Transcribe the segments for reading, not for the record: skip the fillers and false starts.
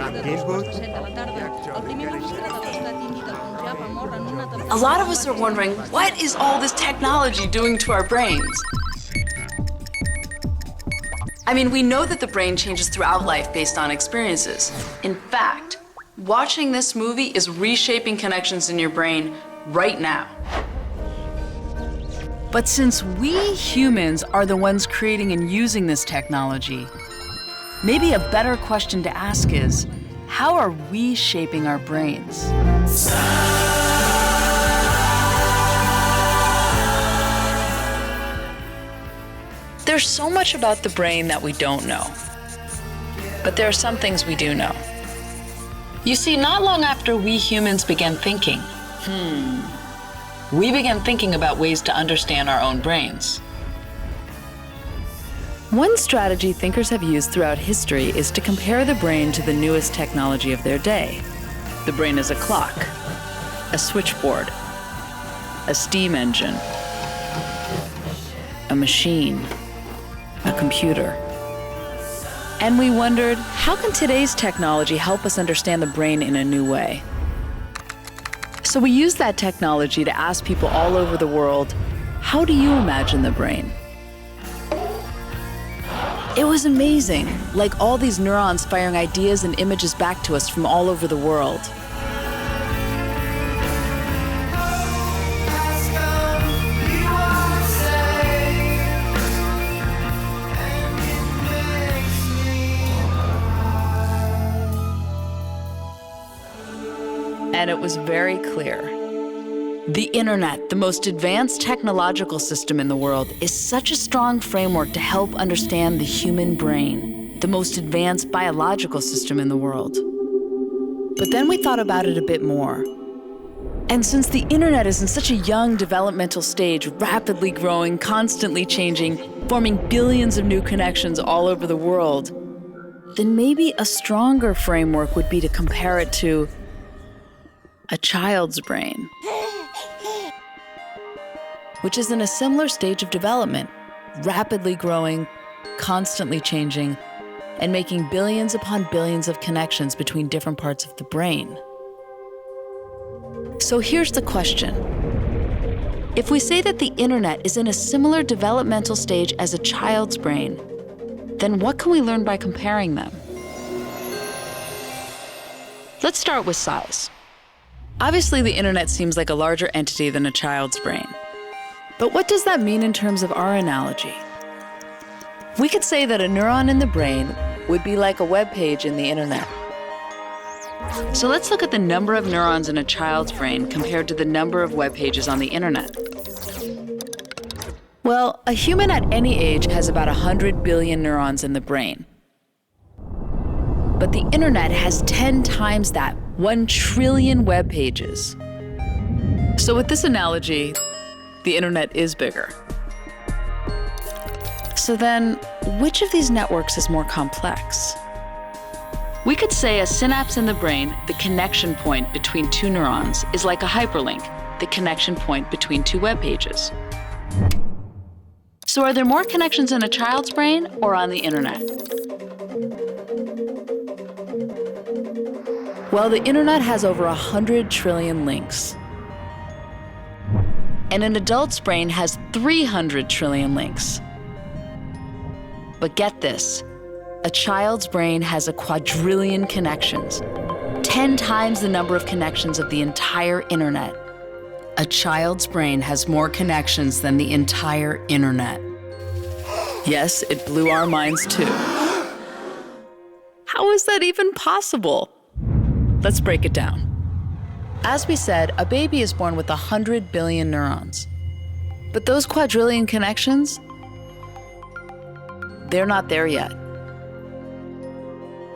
A lot of us are wondering, what is all this technology doing to our brains? I mean, we know that the brain changes throughout life based on experiences. In fact, watching this movie is reshaping connections in your brain right now. But since we humans are the ones creating and using this technology, maybe a better question to ask is, how are we shaping our brains? There's so much about the brain that we don't know. But there are some things we do know. You see, not long after we humans began thinking, we began thinking about ways to understand our own brains. One strategy thinkers have used throughout history is to compare the brain to the newest technology of their day. The brain is a clock, a switchboard, a steam engine, a machine, a computer. And we wondered, how can today's technology help us understand the brain in a new way? So we used that technology to ask people all over the world, how do you imagine the brain? It was amazing, like all these neurons firing ideas and images back to us from all over the world. And it was very clear. The internet, the most advanced technological system in the world, is such a strong framework to help understand the human brain, the most advanced biological system in the world. But then we thought about it a bit more. And since the internet is in such a young developmental stage, rapidly growing, constantly changing, forming billions of new connections all over the world, then maybe a stronger framework would be to compare it to a child's brain, which is in a similar stage of development, rapidly growing, constantly changing, and making billions upon billions of connections between different parts of the brain. So here's the question. If we say that the internet is in a similar developmental stage as a child's brain, then what can we learn by comparing them? Let's start with size. Obviously, the internet seems like a larger entity than a child's brain. But what does that mean in terms of our analogy? We could say that a neuron in the brain would be like a web page in the internet. So let's look at the number of neurons in a child's brain compared to the number of web pages on the internet. Well, a human at any age has about 100 billion neurons in the brain. But the internet has 10 times that, 1 trillion web pages. So with this analogy, the internet is bigger. So then, which of these networks is more complex? We could say a synapse in the brain, the connection point between two neurons, is like a hyperlink, the connection point between two web pages. So are there more connections in a child's brain or on the internet? Well, the internet has over 100 trillion links. And an adult's brain has 300 trillion links. But get this, a child's brain has a quadrillion connections, 10 times the number of connections of the entire internet. A child's brain has more connections than the entire internet. Yes, it blew our minds too. How is that even possible? Let's break it down. As we said, a baby is born with 100 billion neurons. But those quadrillion connections, they're not there yet.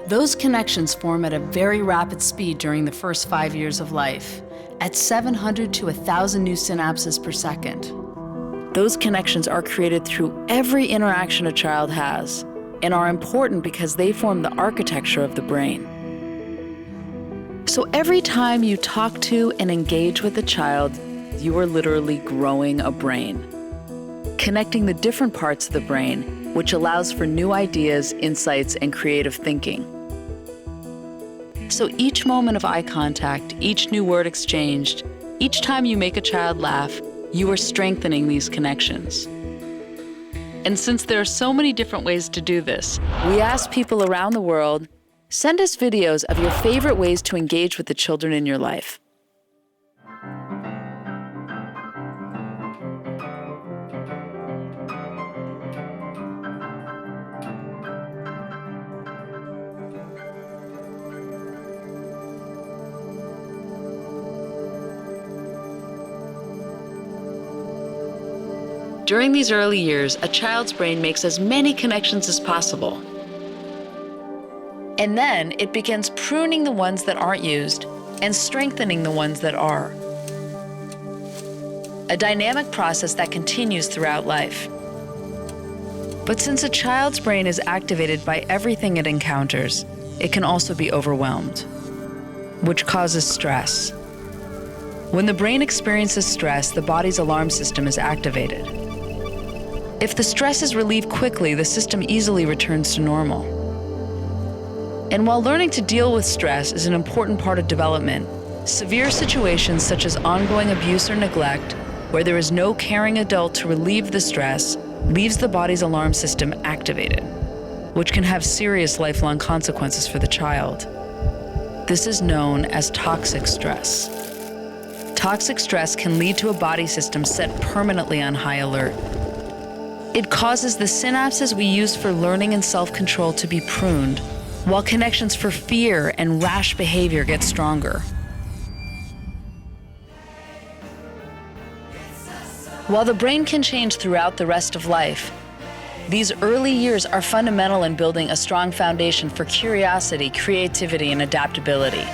Those connections form at a very rapid speed during the first 5 years of life, at 700 to 1,000 new synapses per second. Those connections are created through every interaction a child has and are important because they form the architecture of the brain. So every time you talk to and engage with a child, you are literally growing a brain, connecting the different parts of the brain, which allows for new ideas, insights, and creative thinking. So each moment of eye contact, each new word exchanged, each time you make a child laugh, you are strengthening these connections. And since there are so many different ways to do this, we ask people around the world, send us videos of your favorite ways to engage with the children in your life. During these early years, a child's brain makes as many connections as possible. And then it begins pruning the ones that aren't used and strengthening the ones that are. A dynamic process that continues throughout life. But since a child's brain is activated by everything it encounters, it can also be overwhelmed, which causes stress. When the brain experiences stress, the body's alarm system is activated. If the stress is relieved quickly, the system easily returns to normal. And while learning to deal with stress is an important part of development, severe situations such as ongoing abuse or neglect, where there is no caring adult to relieve the stress, leaves the body's alarm system activated, which can have serious lifelong consequences for the child. This is known as toxic stress. Toxic stress can lead to a body system set permanently on high alert. It causes the synapses we use for learning and self-control to be pruned, while connections for fear and rash behavior get stronger. While the brain can change throughout the rest of life, these early years are fundamental in building a strong foundation for curiosity, creativity, and adaptability.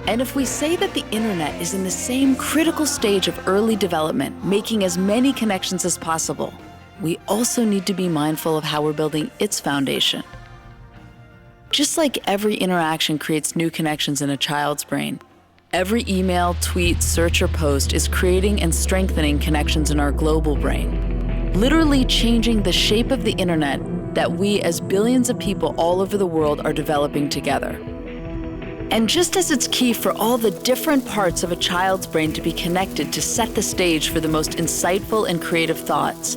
And if we say that the internet is in the same critical stage of early development, making as many connections as possible, we also need to be mindful of how we're building its foundation. Just like every interaction creates new connections in a child's brain, every email, tweet, search, or post is creating and strengthening connections in our global brain, literally changing the shape of the internet that we as billions of people all over the world are developing together. And just as it's key for all the different parts of a child's brain to be connected to set the stage for the most insightful and creative thoughts,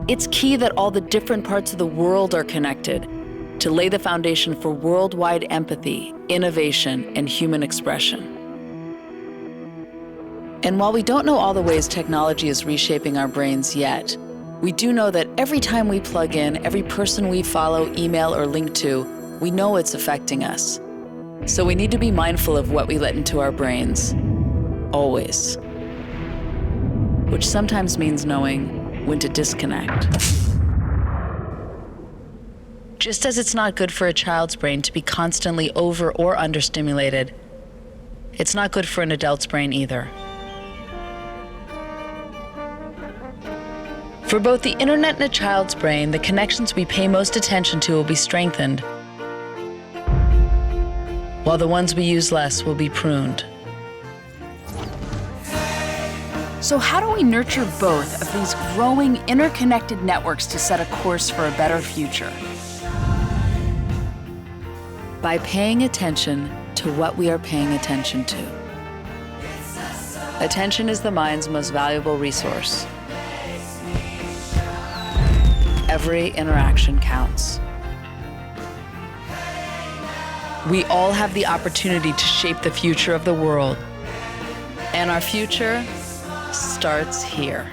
it's key that all the different parts of the world are connected to lay the foundation for worldwide empathy, innovation, and human expression. And while we don't know all the ways technology is reshaping our brains yet, we do know that every time we plug in, every person we follow, email, or link to, we know it's affecting us. So we need to be mindful of what we let into our brains, always. Which sometimes means knowing when to disconnect. Just as it's not good for a child's brain to be constantly over or understimulated, it's not good for an adult's brain either. For both the internet and a child's brain, the connections we pay most attention to will be strengthened, while the ones we use less will be pruned. So how do we nurture both of these growing interconnected networks to set a course for a better future? By paying attention to what we are paying attention to. Attention is the mind's most valuable resource. Every interaction counts. We all have the opportunity to shape the future of the world. And our future starts here.